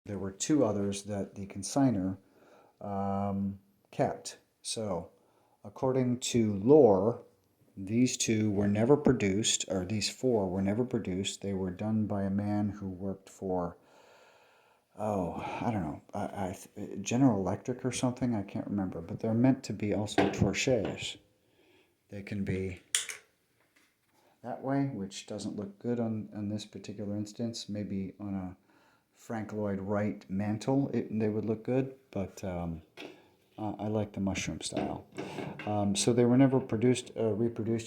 there were two others that the consigner kept. So, according to lore, these two were never produced, or these four were never produced. They were done by a man who worked for, oh, I don't know, General Electric or something. I can't remember, but they're meant to be also torches. They can be that way, which doesn't look good on this particular instance. Maybe on a Frank Lloyd Wright mantle, they would look good, but I like the mushroom style. So they were never reproduced.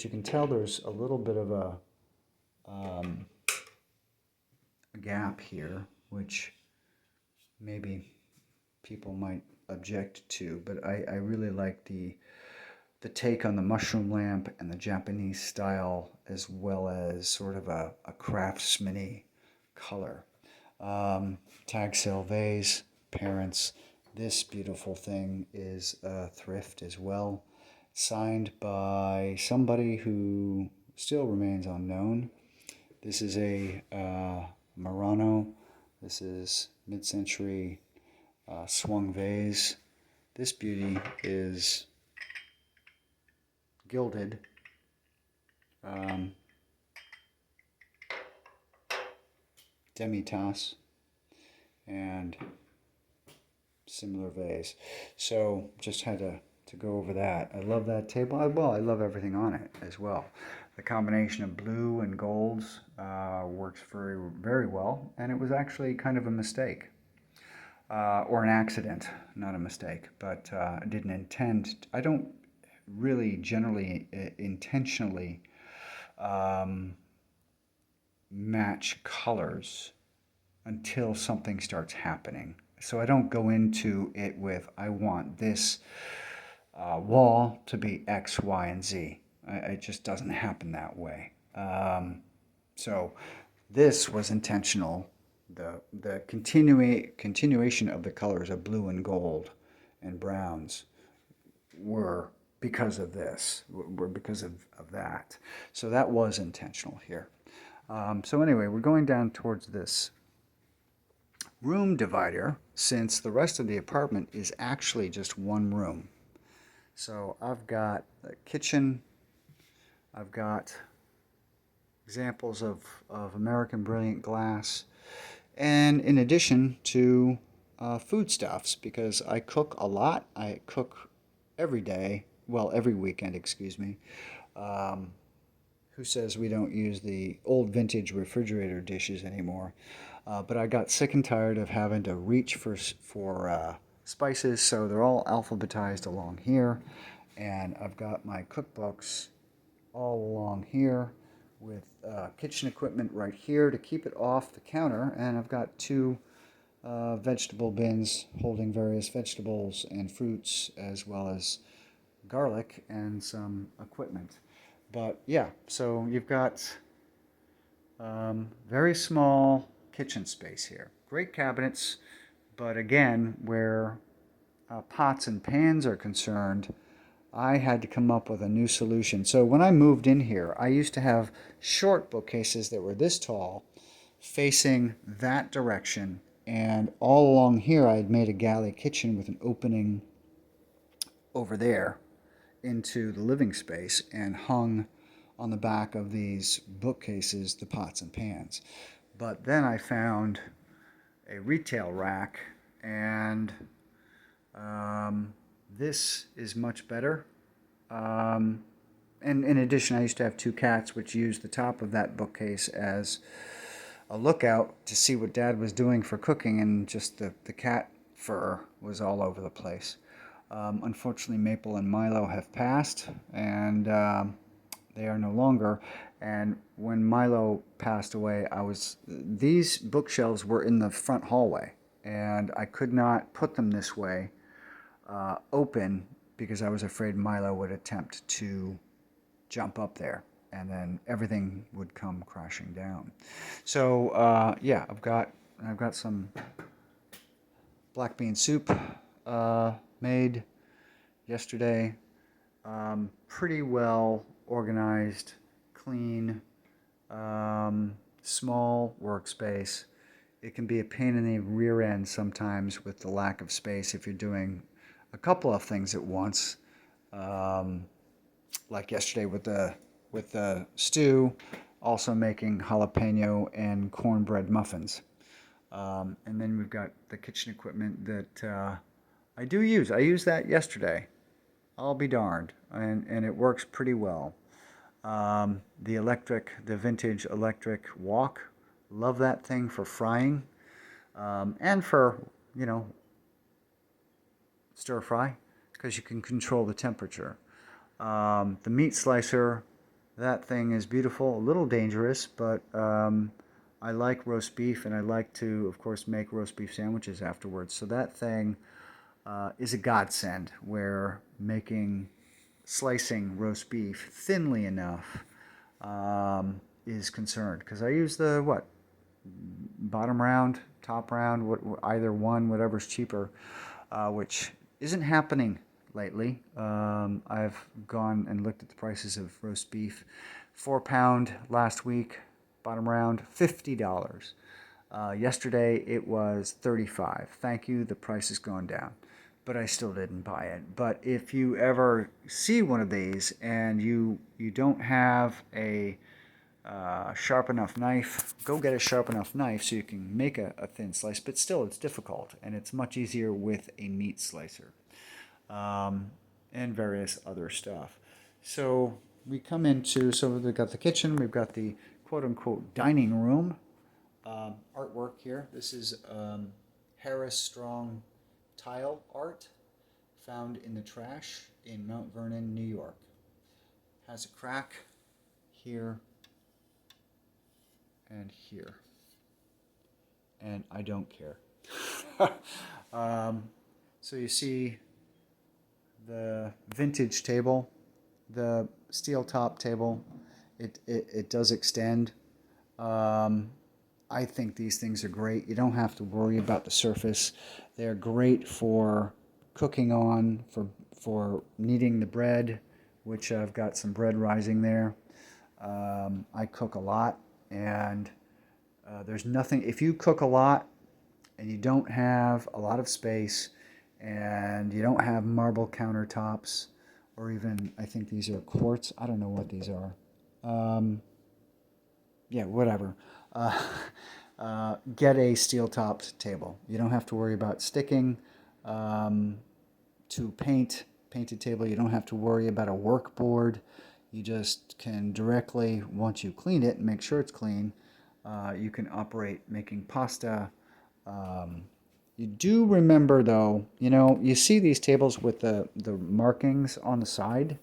You can tell there's a little bit of a gap here, which maybe people might object to, but I really like the take on the mushroom lamp and the Japanese style, as well as sort of a craftsman-y color. Tag sale vase, parents. This beautiful thing is a thrift as well, signed by somebody who still remains unknown. This is a Murano. This is mid-century swung vase. This beauty is gilded. Demi-tasse and similar vase. So just had to go over that. I love that table. I love everything on it as well. The combination of blue and golds works very, very well, and it was actually kind of a mistake. Or an accident, not a mistake, but I didn't intend. I don't really generally intentionally match colors until something starts happening. So I don't go into it with, I want this wall to be X, Y, and Z. It just doesn't happen that way. So this was intentional. The continuation of the colors of blue and gold and browns were because of this, were because of that. So that was intentional here. So anyway, we're going down towards this room divider, since the rest of the apartment is actually just one room. So I've got a kitchen, I've got examples of American Brilliant glass, and in addition to foodstuffs, because I cook a lot. I cook every day, well, every weekend, excuse me. Who says we don't use the old vintage refrigerator dishes anymore? But I got sick and tired of having to reach for spices, so they're all alphabetized along here. And I've got my cookbooks all along here with kitchen equipment right here to keep it off the counter. And I've got two vegetable bins holding various vegetables and fruits, as well as garlic and some equipment. But yeah, so you've got very small kitchen space here. Great cabinets, but again, where pots and pans are concerned, I had to come up with a new solution. So when I moved in here, I used to have short bookcases that were this tall, facing that direction, and all along here I had made a galley kitchen with an opening over there into the living space, and hung on the back of these bookcases the pots and pans. But then I found a retail rack, and this is much better. And in addition, I used to have two cats, which used the top of that bookcase as a lookout to see what Dad was doing for cooking, and just the cat fur was all over the place. Unfortunately, Maple and Milo have passed, and they are no longer. And when Milo passed away, these bookshelves were in the front hallway, and I could not put them this way open, because I was afraid Milo would attempt to jump up there, and then everything would come crashing down. So yeah, I've got some black bean soup made yesterday. Pretty well organized, clean, small workspace, it can be a pain in the rear end sometimes with the lack of space if you're doing a couple of things at once. Um, like yesterday with the stew, also making jalapeno and cornbread muffins. And then we've got the kitchen equipment that I do use. I used that yesterday. I'll be darned, and it works pretty well. The vintage electric wok, love that thing for frying, and for, you know, stir fry, because you can control the temperature. The meat slicer, that thing is beautiful, a little dangerous, but I like roast beef, and I like to, of course, make roast beef sandwiches afterwards. So that thing is a godsend where slicing roast beef thinly enough is concerned. Because I use the, what, bottom round, top round, either one, whatever's cheaper, which isn't happening lately. I've gone and looked at the prices of roast beef. 4 pound last week, bottom round, $50. Yesterday it was 35. Thank you, the price has gone down. But I still didn't buy it. But if you ever see one of these and you don't have a sharp enough knife, go get a sharp enough knife so you can make a thin slice. But still, it's difficult, and it's much easier with a meat slicer and various other stuff. So so we've got the kitchen, we've got the quote-unquote dining room artwork here. This is Harris Strong tile art found in the trash in Mount Vernon, New York. Has a crack here and here, and I don't care. So you see the vintage table, the steel top table. It does extend. I think these things are great. You don't have to worry about the surface. They're great for cooking on, for kneading the bread, which I've got some bread rising there. I cook a lot, and there's nothing, if you cook a lot and you don't have a lot of space and you don't have marble countertops, or even, I think these are quartz. I don't know what these are. Yeah, whatever. Get a steel-topped table. You don't have to worry about sticking to painted table. You don't have to worry about a work board. You just can directly, once you clean it and make sure it's clean, you can operate making pasta. You do remember, though, you see these tables with the markings on the side,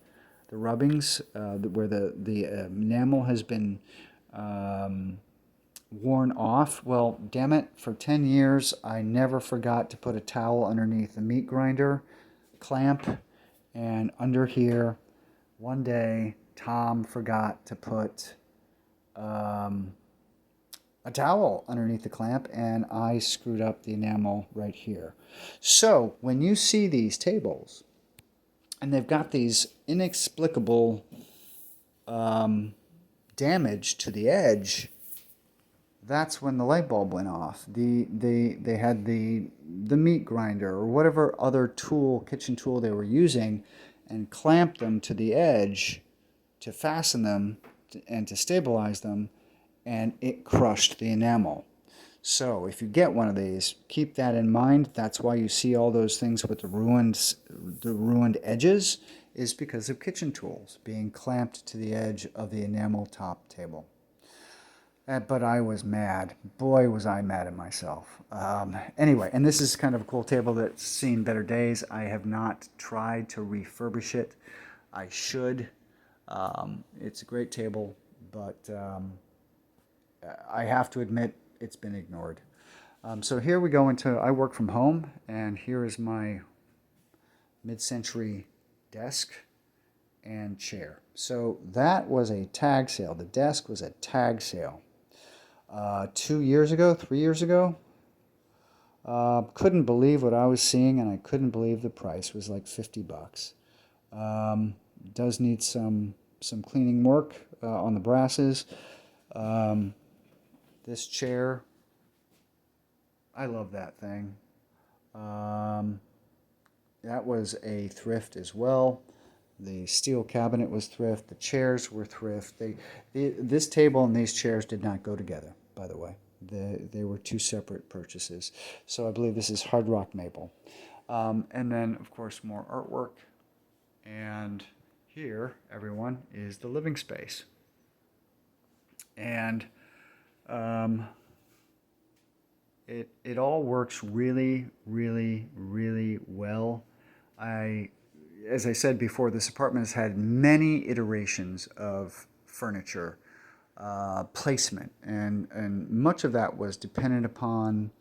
the rubbings, where the enamel has been worn off. Well, damn it, for 10 years, I never forgot to put a towel underneath the meat grinder clamp, and under here, one day, Tom forgot to put a towel underneath the clamp, and I screwed up the enamel right here. So when you see these tables, and they've got these inexplicable damage to the edge, that's when the light bulb went off. They had the meat grinder or whatever other kitchen tool they were using, and clamped them to the edge to fasten them and to stabilize them, and it crushed the enamel. So if you get one of these, keep that in mind. That's why you see all those things with the ruined edges, is because of kitchen tools being clamped to the edge of the enamel top table. But I was mad. Boy, was I mad at myself. Anyway, and this is kind of a cool table that's seen better days. I have not tried to refurbish it. I should. It's a great table, but I have to admit it's been ignored. So here we go I work from home, and here is my Midcentury desk and chair. So that was a tag sale. The desk was a tag sale. 3 years ago. Couldn't believe what I was seeing, and I couldn't believe the price. It was like $50. Does need some cleaning work on the brasses. This chair I love that thing. Um, that was a thrift as well. The steel cabinet was thrift. The chairs were thrift. This table and these chairs did not go together, by the way. They were two separate purchases. So I believe this is Hard Rock Maple. And then, of course, more artwork. And here, everyone, is the living space. And it all works really, really, really well. As I said before, this apartment has had many iterations of furniture placement, and much of that was dependent upon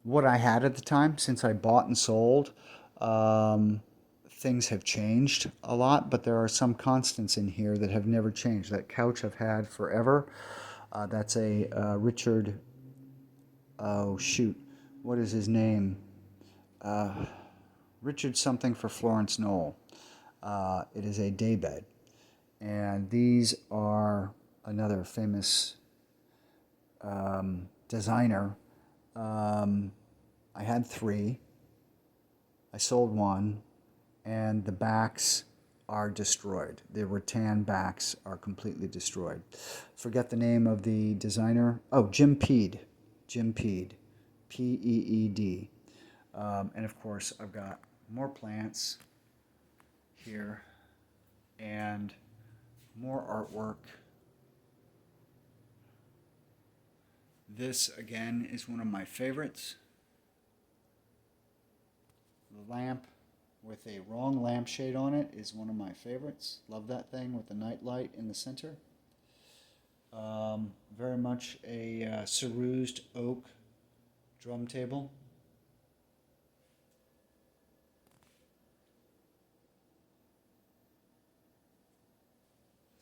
what I had at the time. Since I bought and sold, things have changed a lot, but there are some constants in here that have never changed. That couch I've had forever. That's a Richard, oh shoot, what is his name? Richard something for Florence Knoll. It is a daybed. And these are another famous designer. I had 3. I sold 1. And the backs are destroyed. The rattan backs are completely destroyed. Forget the name of the designer. Oh, Jim Peed. Jim Peed. P-E-E-D. And of course, I've got more plants here and more artwork. This, again, is one of my favorites. The lamp with a wrong lampshade on it is one of my favorites. Love that thing with the night light in the center. Very much a cerused oak drum table.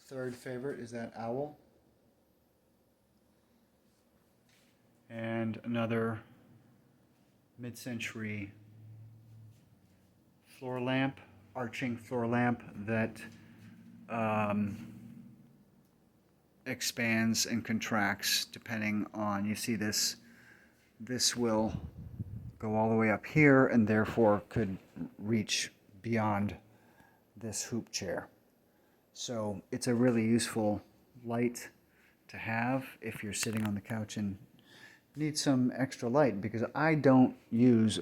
Third favorite is that owl. And another mid-century floor lamp, arching floor lamp that expands and contracts depending on, you see this will go all the way up here and therefore could reach beyond this hoop chair. So it's a really useful light to have if you're sitting on the couch and need some extra light, because I don't use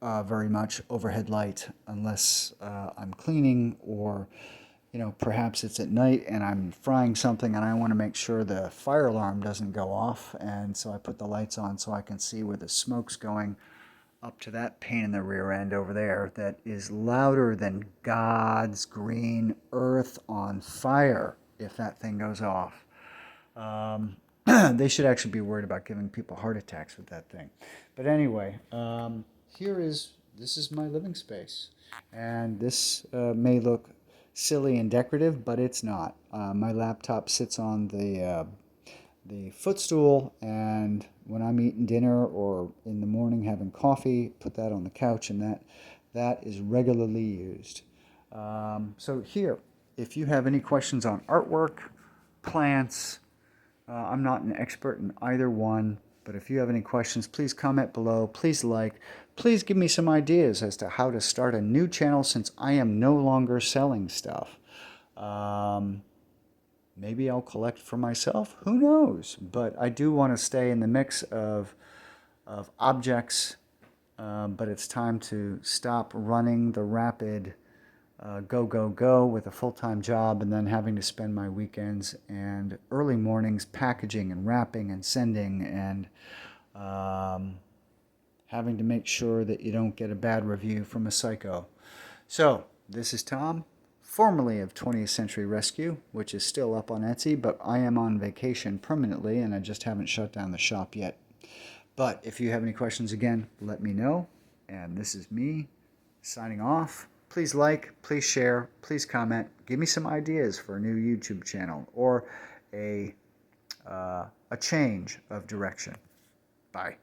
very much overhead light unless I'm cleaning, or perhaps it's at night and I'm frying something and I want to make sure the fire alarm doesn't go off, and so I put the lights on so I can see where the smoke's going up to that pain in the rear end over there that is louder than God's green earth on fire if that thing goes off. They should actually be worried about giving people heart attacks with that thing. But anyway, this is my living space. And this may look silly and decorative, but it's not. My laptop sits on the footstool, and when I'm eating dinner or in the morning having coffee, put that on the couch, and that is regularly used. So here, if you have any questions on artwork, plants, I'm not an expert in either one, but if you have any questions, please comment below. Please like. Please give me some ideas as to how to start a new channel, since I am no longer selling stuff. Maybe I'll collect for myself. Who knows? But I do want to stay in the mix of objects. But it's time to stop running the rapid go, go, go with a full-time job, and then having to spend my weekends and early mornings packaging and wrapping and sending, and having to make sure that you don't get a bad review from a psycho. So, this is Tom, formerly of 20th Century Rescue, which is still up on Etsy, but I am on vacation permanently, and I just haven't shut down the shop yet. But if you have any questions, again, let me know. And this is me signing off. Please like, please share, please comment. Give me some ideas for a new YouTube channel or a change of direction. Bye.